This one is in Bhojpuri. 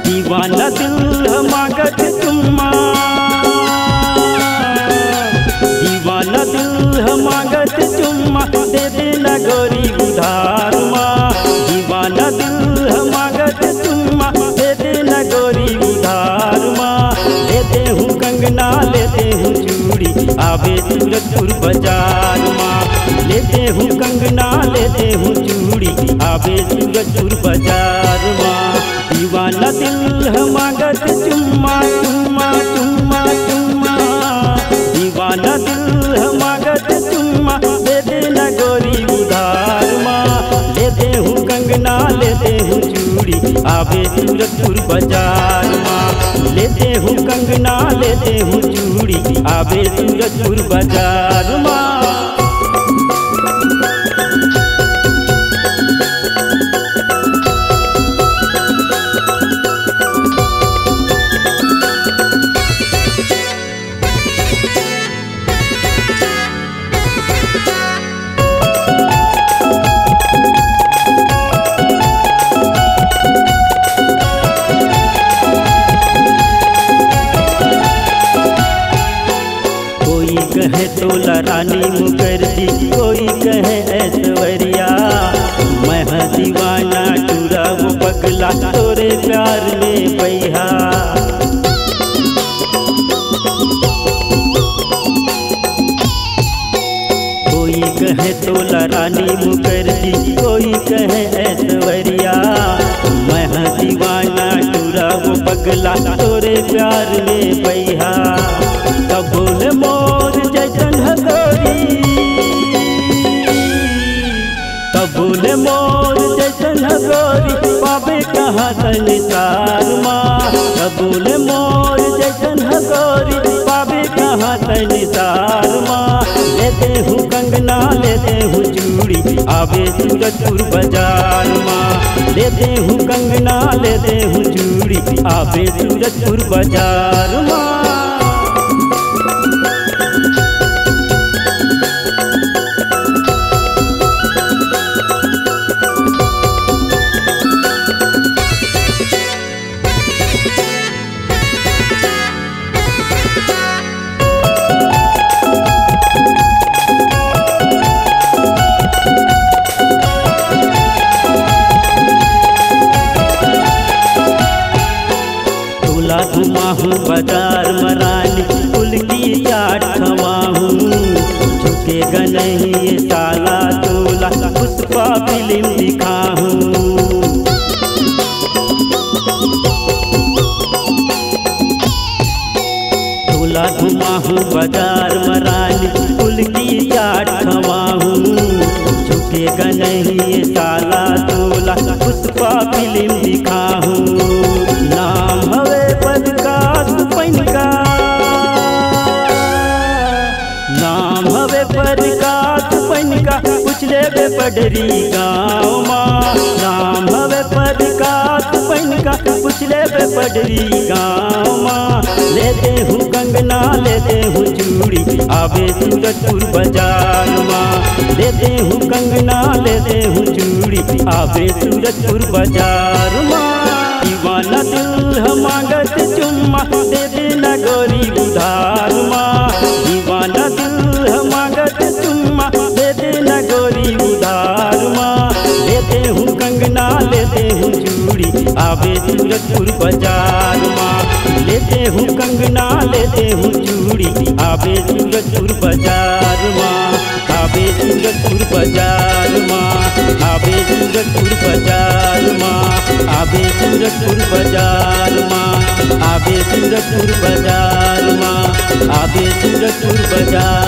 दीवाना दिल मांगत चुम्मा, दीवाना दिल मांगत चुम्मा, दे देना गोरी उधार माँ। दीवाना दिल मांगत चुम्मा, दे देना गोरी उधार माँ। लेते हूँ कंगना लेते हूँ चूड़ी, आवे सूरजपुर बाजार माँ। लेते हूँ कंगना लेते हूँ चूड़ी, आवे सूरजपुर बाजार माँ। दीवाना दिल मांगत चुम्मा चुम्मा चुम्मा चुम्मा, दीवाना दिल मांगत चुम्मा, दे देना गोरी उधार माँ। लेते हूँ कंगना लेते हूँ चूड़ी, आवे सूरजपुर बाजार माँ। लेते हूँ कंगना लेते हूँ चूड़ी, आवे सूरजपुर बाजार माँ। कोई कहे तोला रानी मुखर्जी, कोई कहे ऐश्वर्या। मैं दीवाना टूरा वो पगला तोरे प्यार में बैहा। कोई कहे तोला रानी मुखर्जी, कोई कहे ऐश्वर्या। मैं दीवाना टूरा वो पगला तोरे प्यार में बैहा। कबूल मोर जैसन हगोरी, कबूल मोर जैसन हगोरी, पावे कहाँ संसार माँ। कबूल मोर जैसन हगोरी, पावे कहाँ संसार माँ। लेते हूँ कंगना लेते हूँ चूड़ी, आवे सूरजपुर बाजार माँ। लेते हूँ कंगना लेते हूँ चूड़ी, आवे सूरजपुर बाजार माँ। घुमाहूँ बाजार मरानी, फूल की चाट खवाहूँ। झुकेगा नहीं ये साला तोला, पुष्पा फिल्म दिखाहूँ। तोला घुमाहूँ बाजार मरानी, फूल की चाट खवाहूँ। झुकेगा नहीं ये साला तोला, पुष्पा फिल्म दिखाहूँ। नाम हवे प्रकाश पनिका, नाम हवे प्रकाश पनिका, पूछ लेबे पडरी गाँव माँ। नाम हवे प्रकाश पनिका, पूछ लेबे पडरी गाँव माँ। लेते हूँ कंगना लेते हूँ चूड़ी, आवे सूरजपुर बाजार माँ। लेते हूँ कंगना लेते हूँ चूड़ी, आवे सूरजपुर बाजार माँ। दीवाना दिल मांगत चुम्मा, दे देना गोरी उधार माँ। दीवाना दिल मांगत चुम्मा, दे देना गोरी उधार माँ। लेते हूँ कंगना लेते हूँ चूड़ी, आवे सूरजपुर बाजार माँ। लेते हूँ कंगना लेते हूँ चूड़ी, आवे सूरजपुर बाजार माँ। आवे सूरजपुर बाजार माँ, आवे सूरजपुर बाजार माँ। आवे सूरजपुर बाजार माँ, आवे सूरजपुर बाजार माँ। आवे सूरजपुर बाजार।